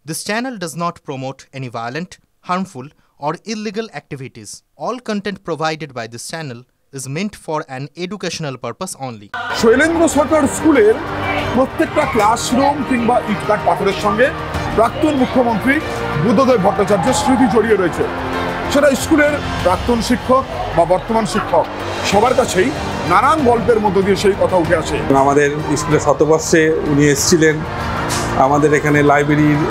This channel does not promote any violent, harmful, or illegal activities. All content provided by this channel is meant for an educational purpose only. Shailendra সরকার স্কুলের প্রত্যেকটা classroom কিংবা ইটকাট পাথরের সঙ্গে প্রাক্তন মুখ্যমন্ত্রী বুদ্ধদেব ভট্টাচার্যের স্মৃতি জড়িয়ে রয়েছে। সেটা স্কুলের প্রাক্তন শিক্ষক বা বর্তমান শিক্ষক সবার কাছেই নানান গল্পের মধ্য দিয়ে সেই কথা উঠে আসে। আমাদের স্কুলের শতবর্ষে উনি এসেছিলেন, আমাদের এখানে লাইব্রেরির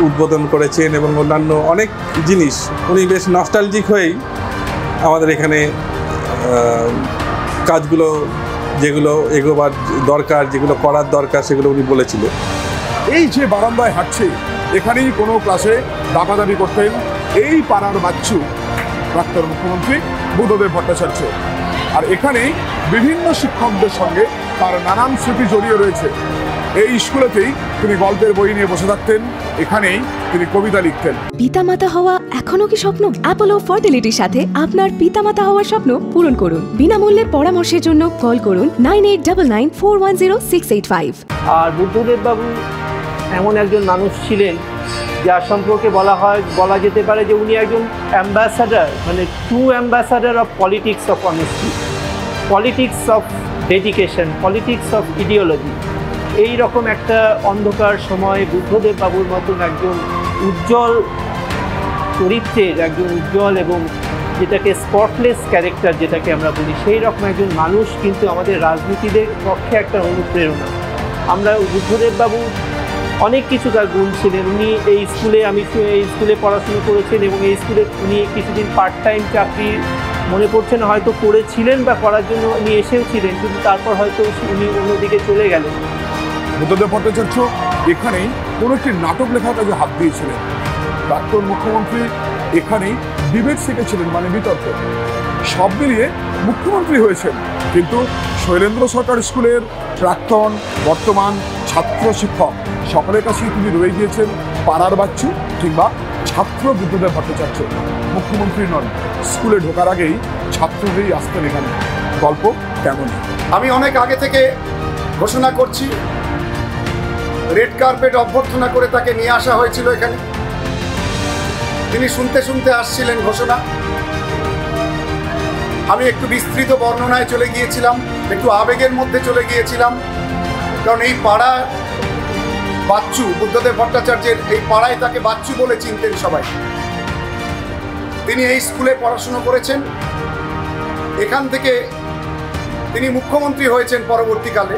উদ্বোধন করেছেন এবং অন্যান্য অনেক জিনিস উনি বেশ নস্টালজিক হয়েই আমাদের এখানে কাজগুলো যেগুলো এগোবার দরকার, যেগুলো করার দরকার সেগুলো উনি বলেছিল। এই যে বারান্দায় হাঁটছে, এখানেই কোনো ক্লাসে দাপাদাপি করতেন এই পাড়ার বাচ্চু প্রাক্তন মুখ্যমন্ত্রী বুদ্ধদেব ভট্টাচার্য। আর এখানেই বিভিন্ন শিক্ষকদের সঙ্গে তার নানান স্মৃতি জড়িয়ে রয়েছে। এই স্কুলেতেই তিনি গল্পের বই নিয়ে বসে থাকতেন, এখানেই তিনি কবিতা লিখতেন। পিতামাতা হওয়া এখনো কি স্বপ্ন? অ্যাপোলো ফার্টিলিটির সাথে আপনার পিতামাতা হওয়ার স্বপ্ন পূরণ করুন। বিনামূল্যে পরামর্শের জন্য কল করুন 9899410685। আর বুদ্ধদেব বাবু এমন একজন মানুষ ছিলেন যার সম্পর্কে বলা যেতে পারে যে উনি একজন অ্যাম্বাসাডার, মানে true ambassador of politics of honesty, politics of dedication, politics of ideology. এই রকম একটা অন্ধকার সময়ে বুদ্ধদেব বাবুর মতন একজন উজ্জ্বল চরিত্রের, একজন উজ্জ্বল এবং যেটাকে স্পটলেস ক্যারেক্টার যেটাকে আমরা বলি, সেই রকম একজন মানুষ কিন্তু আমাদের রাজনীতিদের পক্ষে একটা অনুপ্রেরণা। আমরা বুদ্ধদেব বাবু অনেক কিছু তার গুণ ছিলেন। উনি এই স্কুলে পড়াশুনো করেছেন এবং এই স্কুলে উনি কিছুদিন পার্ট টাইম চাকরি মনে পড়ছে না হয়তো করেছিলেন বা করার জন্য উনি এসেওছিলেন, কিন্তু তারপর হয়তো উনি অন্যদিকে চলে গেলেন। বুদ্ধদেব ভট্টাচার্য এখানেই কোনো একটি নাটক লেখার কাজে হাত দিয়েছিলেন। প্রাক্তন মুখ্যমন্ত্রী এখানেই ডিবেট শিখেছিলেন, মানে বিতর্ক। সব মিলিয়ে মুখ্যমন্ত্রী হয়েছেন, কিন্তু শৈলেন্দ্র সরকার স্কুলের প্রাক্তন বর্তমান ছাত্র শিক্ষক সকলের কাছেই তিনি রয়ে গিয়েছেন পাড়ার বাচ্চু কিংবা ছাত্র বুদ্ধদেব ভট্টাচার্য। মুখ্যমন্ত্রী নন, স্কুলে ঢোকার আগেই ছাত্র হয়েই আসতেন এখানে। গল্প কেমন? আমি অনেক আগে থেকে ঘোষণা করছি, রেড কার্পেট অভ্যর্থনা করে তাকে নিয়ে আসা হয়েছিল এখানে। তিনি শুনতে শুনতে আসছিলেন ঘোষণা। আমি একটু বিস্তৃত বর্ণনায় চলে গিয়েছিলাম, একটু আবেগের মধ্যে চলে গিয়েছিলাম, কারণ এই পাড়া বাচ্চু বুদ্ধদেব ভট্টাচার্যের, এই পাড়ায় তাকে বাচ্চু বলে চিনতেন সবাই। তিনি এই স্কুলে পড়াশুনো করেছেন, এখান থেকে তিনি মুখ্যমন্ত্রী হয়েছেন পরবর্তীকালে।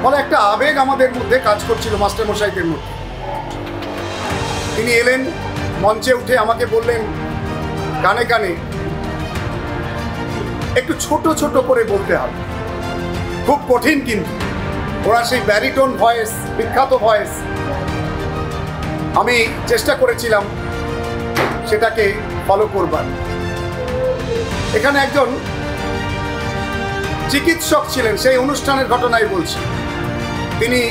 ফলে একটা আবেগ আমাদের মধ্যে কাজ করছিল, মাস্টারমশাইদের মধ্যে। তিনি এলেন, মঞ্চে উঠে আমাকে বললেন কানে কানে একটু ছোট ছোট করে বলতে হবে, খুব কঠিন, কিন্তু ওরা সেই ব্যারিটোন ভয়েস, বিখ্যাত ভয়েস। আমি চেষ্টা করেছিলাম সেটাকে ফলো করবার। এখানে একজন চিকিৎসক ছিলেন, সেই অনুষ্ঠানের ঘটনাই বলছি। তিনি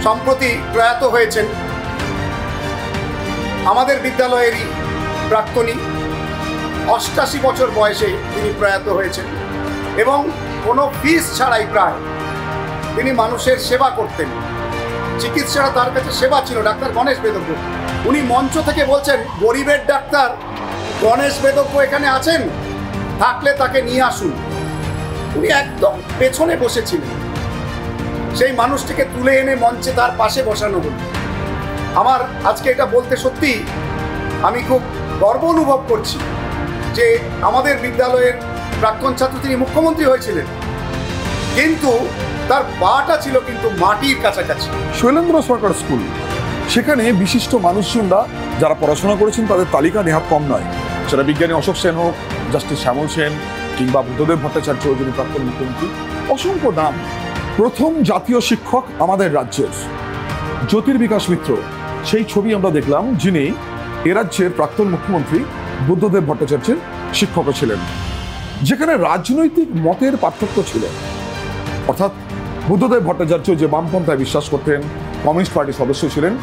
সম্প্রতি প্রয়াত হয়েছেন, আমাদের বিদ্যালয়েরই প্রাক্তনী। 88 বছর বয়সে তিনি প্রয়াত হয়েছেন এবং কোনো ফিস ছাড়াই প্রায় তিনি মানুষের সেবা করতেন। চিকিৎসারা তার কাছে সেবা ছিল। ডাক্তার গণেশ বেদজ্ঞ, উনি মঞ্চ থেকে বলছেন, গরিবের ডাক্তার গণেশ বেদজ্ঞ এখানে আছেন, থাকলে তাকে নিয়ে আসুন। উনি একদম পেছনে বসেছিলেন, সেই মানুষটিকে তুলে এনে মঞ্চে তার পাশে বসানো হল। আমার আজকে এটা বলতে সত্যি আমি খুব গর্ব অনুভব করছি যে আমাদের বিদ্যালয়ের প্রাক্তন ছাত্র, তিনি মুখ্যমন্ত্রী হয়েছিলেন, কিন্তু তার পাটা ছিল কিন্তু মাটির কাছাকাছি। শৈলেন্দ্র সরকার স্কুল, সেখানে বিশিষ্ট মানুষজনরা যারা পড়াশোনা করেছেন তাদের তালিকা নেহাত কম নয়। সেটা বিজ্ঞানী অশোক সেন হোক, জাস্টিস শ্যামল সেন কিংবা বুদ্ধদেব ভট্টাচার্য যিনি প্রাক্তন মুখ্যমন্ত্রী, অসংখ্য নাম। প্রথম জাতীয় শিক্ষক আমাদের রাজ্যের জ্যোতির্বিকাশ মিত্র, সেই ছবি আমরা দেখলাম, যিনি এ রাজ্যের প্রাক্তন মুখ্যমন্ত্রী বুদ্ধদেব ভট্টাচার্যের শিক্ষক ছিলেন। যেখানে রাজনৈতিক মতের পার্থক্য ছিল, অর্থাৎ বুদ্ধদেব ভট্টাচার্য যে বামপন্থায় বিশ্বাস করতেন, কমিউনিস্ট পার্টির সদস্য ছিলেন,